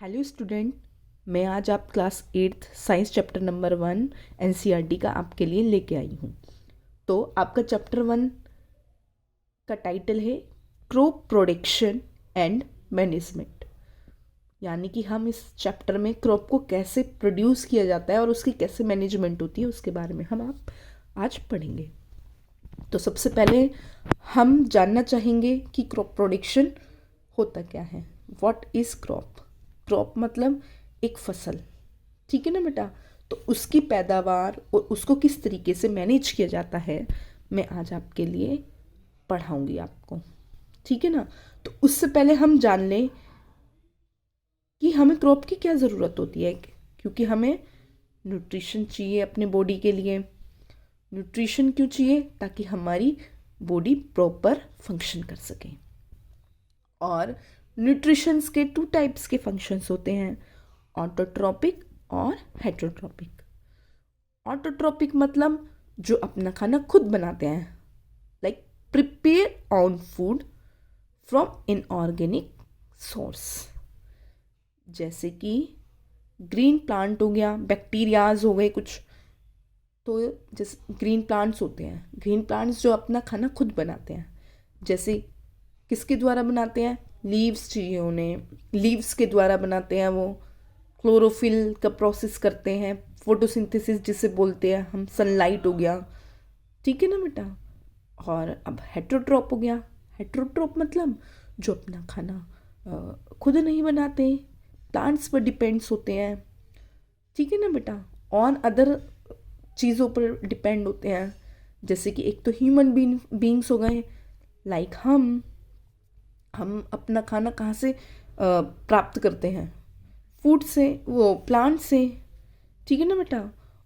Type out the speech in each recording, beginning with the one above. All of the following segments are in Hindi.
हेलो स्टूडेंट, मैं आज आप class 8th science chapter number 1 NCERT का आपके लिए लेके आई हूँ। तो आपका चैप्टर 1 का टाइटल है क्रॉप प्रोडक्शन एंड मैनेजमेंट, यानी कि हम इस चैप्टर में क्रॉप को कैसे प्रोड्यूस किया जाता है और उसकी कैसे मैनेजमेंट होती है उसके बारे में हम आप आज पढ़ेंगे। तो सबसे पहले हम जानना चाहेंगे कि क्रॉप प्रोडक्शन होता क्या है। What is crop? क्रॉप मतलब एक फसल, ठीक है ना बेटा। तो उसकी पैदावार और उसको किस तरीके से मैनेज किया जाता है मैं आज आपके लिए पढ़ाऊंगी आपको, ठीक है ना। तो उससे पहले हम जान लें कि हमें क्रॉप की क्या ज़रूरत होती है, क्योंकि हमें न्यूट्रिशन चाहिए अपने बॉडी के लिए। न्यूट्रिशन क्यों चाहिए? ताकि हमारी बॉडी प्रॉपर फंक्शन कर सके। और न्यूट्रिशंस के 2 टाइप्स के फंक्शंस होते हैं, ऑटोट्रॉपिक और हेटरोट्रॉपिक। ऑटोट्रॉपिक मतलब जो अपना खाना खुद बनाते हैं, like prepare on food from inorganic source, जैसे कि ग्रीन प्लांट हो गया, बैक्टीरियाज हो गए कुछ। तो जैसे ग्रीन प्लांट्स होते हैं, ग्रीन प्लांट्स जो अपना खाना खुद बनाते हैं, जैसे किसके द्वारा बनाते हैं? लीव्स चाहिए उन्हें, लीव्स के द्वारा बनाते हैं वो। क्लोरोफिल का प्रोसेस करते हैं, फोटोसिंथेसिस जिसे बोलते हैं हम, सनलाइट हो गया, ठीक है ना बेटा। और अब हेटरोट्रॉप हो गया। हेटरोट्रॉप मतलब जो अपना खाना खुद नहीं बनाते, प्लांट्स पर डिपेंड्स होते हैं, ठीक है ना बेटा। और अदर चीज़ों पर डिपेंड होते हैं, जैसे कि एक तो ह्यूमन बींग्स हो गए, लाइक हम अपना खाना कहाँ से प्राप्त करते हैं? फूड से, वो प्लांट से, ठीक है ना बेटा।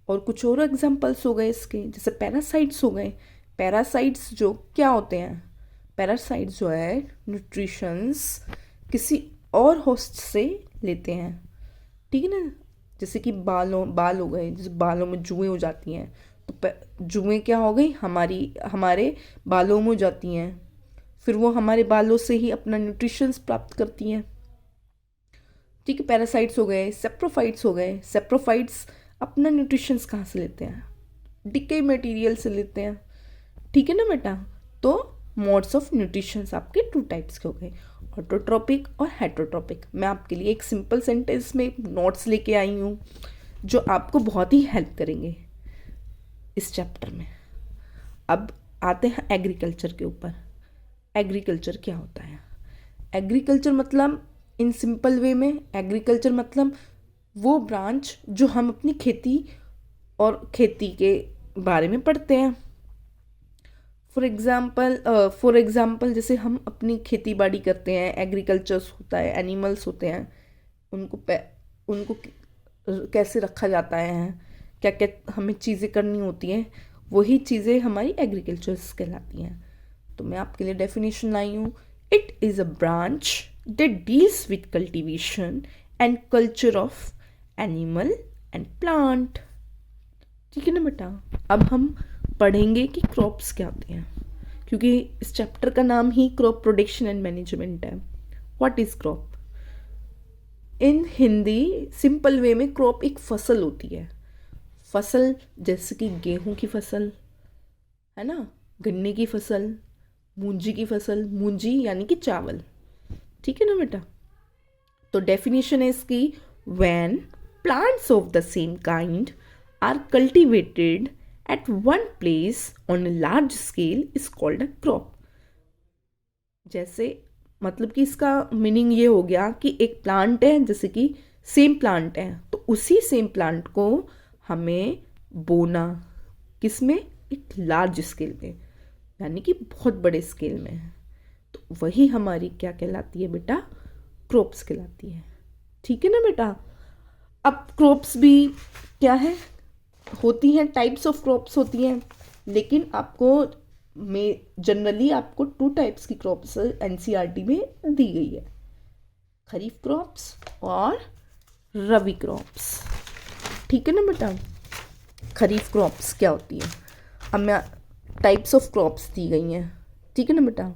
और कुछ और एग्जांपल्स हो गए इसके, जैसे पैरासाइट्स हो गए। पैरासाइट्स जो क्या होते हैं? पैरासाइट्स जो है न्यूट्रिशंस किसी और होस्ट से लेते हैं, ठीक है ना। जैसे कि बाल हो गए, जैसे बालों में जुएं हो जाती हैं, तो जुएं क्या हो गई? हमारे बालों में हो जाती हैं, फिर वो हमारे बालों से ही अपना न्यूट्रिशंस प्राप्त करती हैं, ठीक है। पैरासाइट्स हो गए, सेप्रोफाइट्स हो गए। सेप्रोफाइट्स अपना न्यूट्रिशंस कहाँ से लेते हैं? डिके मटेरियल से लेते हैं, ठीक है ना बेटा। तो मोड्स ऑफ न्यूट्रिशंस आपके 2 टाइप्स के हो गए, ऑटोट्रॉपिक और हेटरोट्रॉपिक। मैं आपके लिए एक सिंपल सेंटेंस में नोट्स लेके आई हूँ जो आपको बहुत ही हेल्प करेंगे इस चैप्टर में। अब आते हैं एग्रीकल्चर के ऊपर। एग्रीकल्चर क्या होता है? एग्रीकल्चर मतलब, इन सिंपल वे में, एग्रीकल्चर मतलब वो ब्रांच जो हम अपनी खेती और खेती के बारे में पढ़ते हैं। फॉर एग्ज़ाम्पल जैसे हम अपनी खेती बाड़ी करते हैं, एग्रीकल्चर्स होता है, एनिमल्स होते हैं, उनको कैसे रखा जाता है, क्या क्या हमें चीज़ें करनी होती हैं, वही चीज़ें हमारी एग्रीकल्चर्स कहलाती हैं। तो मैं आपके लिए डेफिनेशन लाई हूँ, it is a branch that deals with cultivation and culture of animal and plant, ठीक है ना बेटा। अब हम पढ़ेंगे कि क्रॉप्स क्या होते हैं, क्योंकि इस चैप्टर का नाम ही क्रॉप प्रोडक्शन एंड मैनेजमेंट है। What is crop? In Hindi simple way में क्रॉप एक फसल होती है। फसल जैसे कि गेहूं की फसल है ना, गन्ने की फसल, मूंजी की फसल, मूंजी यानी कि चावल, ठीक है ना बेटा। तो डेफिनेशन है इसकी, when plants of the same kind are cultivated at one place on a large scale is called a crop। जैसे मतलब कि इसका मीनिंग ये हो गया कि एक प्लांट है, जैसे कि सेम प्लांट है, तो उसी सेम प्लांट को हमें बोना किसमें? एक लार्ज स्केल में, यानी कि बहुत बड़े स्केल में। तो वही हमारी क्या कहलाती है बेटा? क्रॉप्स कहलाती है, ठीक है ना बेटा। अब क्रॉप्स भी क्या है होती हैं, टाइप्स ऑफ क्रॉप्स होती हैं, लेकिन आपको में जनरली आपको 2 टाइप्स की क्रॉप्स एनसीईआरटी में दी गई है, खरीफ क्रॉप्स और रबी क्रॉप्स, ठीक है ना बेटा। खरीफ क्रॉप्स क्या होती है? अब मैं टाइप्स ऑफ क्रॉप्स दी गई हैं, ठीक है ना बेटा।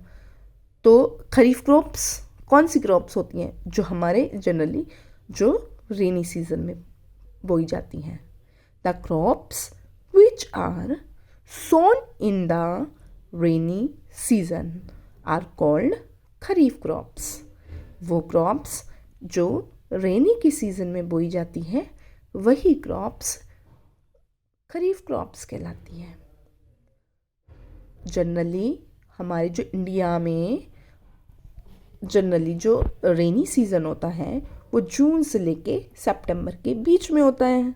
तो खरीफ क्रॉप्स कौन सी क्रॉप्स होती हैं? जो हमारे जनरली जो रेनी सीजन में बोई जाती हैं। The crops which are sown in the rainy season are called kharif crops. वो क्रॉप्स जो रेनी की सीजन में बोई जाती हैं वही क्रॉप्स खरीफ क्रॉप्स कहलाती हैं। जनरली हमारे जो इंडिया में जनरली जो रेनी सीज़न होता है वो जून से लेके सितंबर के बीच में होता है।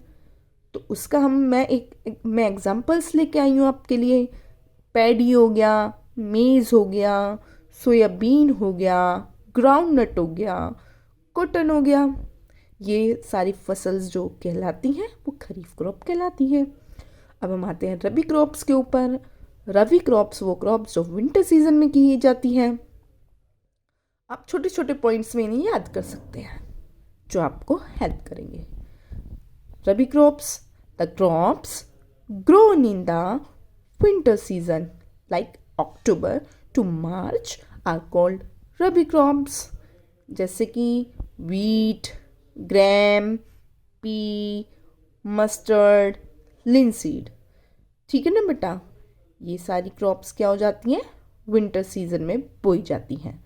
तो उसका मैं एग्जांपल्स लेके आई हूँ आपके लिए। पैडी हो गया, मेज़ हो गया, सोयाबीन हो गया, ग्राउंडनट हो गया, कॉटन हो गया। ये सारी फसल्स जो कहलाती हैं वो खरीफ क्रॉप कहलाती हैं। अब हम आते हैं रबी क्रॉप्स के ऊपर। रबी क्रॉप्स वो क्रॉप्स जो विंटर सीजन में की जाती हैं। आप छोटे छोटे पॉइंट्स में इन्हें याद कर सकते हैं जो आपको हेल्प करेंगे। Rabi crops, the crops grown in the winter season like October to March are called rabi crops. जैसे कि wheat, gram, pea, mustard, linseed. ठीक है ना बेटा, ये सारी क्रॉप्स क्या हो जाती हैं, विंटर सीजन में बोई जाती हैं।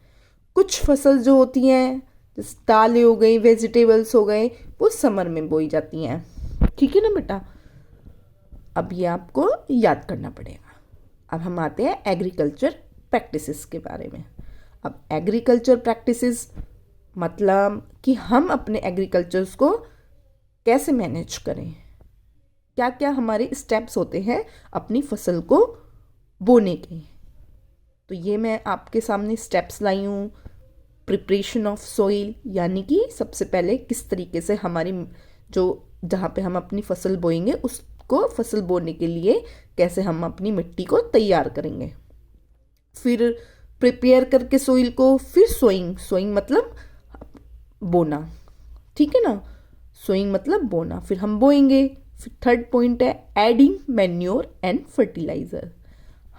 कुछ फसल जो होती हैं जैसे दालें हो गई, वेजिटेबल्स हो गए, वो समर में बोई जाती हैं। ठीक है ना बेटा, अब ये आपको याद करना पड़ेगा। अब हम आते हैं एग्रीकल्चर प्रैक्टिसेस के बारे में। अब एग्रीकल्चर प्रैक्टिसेस मतलब कि हम अपने एग्रीकल्चर्स को कैसे मैनेज करें, क्या क्या हमारे स्टेप्स होते हैं अपनी फसल को बोने के। तो ये मैं आपके सामने स्टेप्स लाई हूँ। प्रिपरेशन ऑफ सोइल, यानी कि सबसे पहले किस तरीके से हमारी जो जहाँ पे हम अपनी फसल बोएंगे उसको फसल बोने के लिए कैसे हम अपनी मिट्टी को तैयार करेंगे। फिर प्रिपेयर करके सोइल को, फिर सोइंग मतलब बोना। ठीक है ना, सोइंग मतलब बोना, फिर हम बोएंगे। फिर थर्ड पॉइंट है एडिंग मैन्योर एंड फर्टिलाइज़र।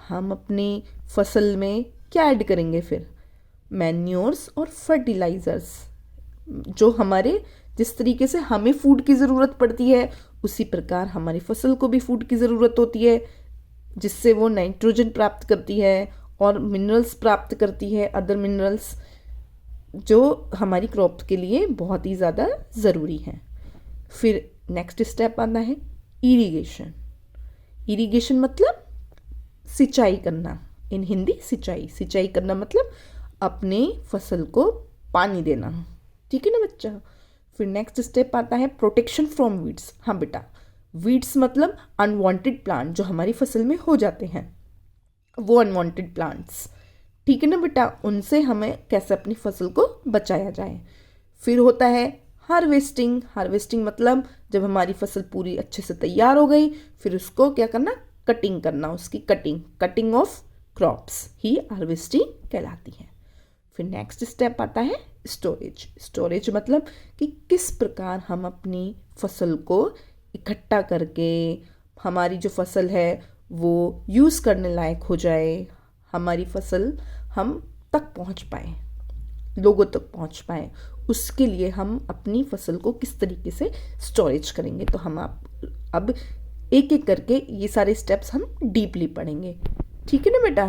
हम अपनी फसल में क्या ऐड करेंगे, फिर मैन्योर्स और फर्टिलाइज़र्स। जो हमारे जिस तरीके से हमें फूड की ज़रूरत पड़ती है उसी प्रकार हमारी फसल को भी फूड की ज़रूरत होती है, जिससे वो नाइट्रोजन प्राप्त करती है और मिनरल्स प्राप्त करती है, अदर मिनरल्स जो हमारी क्रॉप के लिए बहुत ही ज़्यादा ज़रूरी हैं। फिर नेक्स्ट स्टेप आता है इरिगेशन। इरिगेशन मतलब सिंचाई करना, इन हिंदी सिंचाई करना मतलब अपने फसल को पानी देना। ठीक है ना बच्चा। फिर नेक्स्ट स्टेप आता है प्रोटेक्शन फ्रॉम वीड्स। हाँ बेटा, वीड्स मतलब अनवांटेड प्लांट जो हमारी फसल में हो जाते हैं, वो अनवांटेड प्लांट्स। ठीक है ना बेटा, उनसे हमें कैसे अपनी फसल को बचाया जाए। फिर होता है हार्वेस्टिंग मतलब जब हमारी फसल पूरी अच्छे से तैयार हो गई फिर उसको क्या करना, कटिंग करना, उसकी cutting of crops he harvesting कहलाती है। फिर नेक्स्ट स्टेप आता है स्टोरेज मतलब कि किस प्रकार हम अपनी फसल को इकट्ठा करके हमारी जो फसल है वो यूज़ करने लायक हो जाए, हमारी फसल हम तक पहुंच पाए, लोगों तक पहुंच पाए, उसके लिए हम अपनी फसल को किस तरीके से स्टोरेज करेंगे। तो हम अब एक एक करके ये सारे स्टेप्स हम डीपली पढ़ेंगे। ठीक है ना बेटा।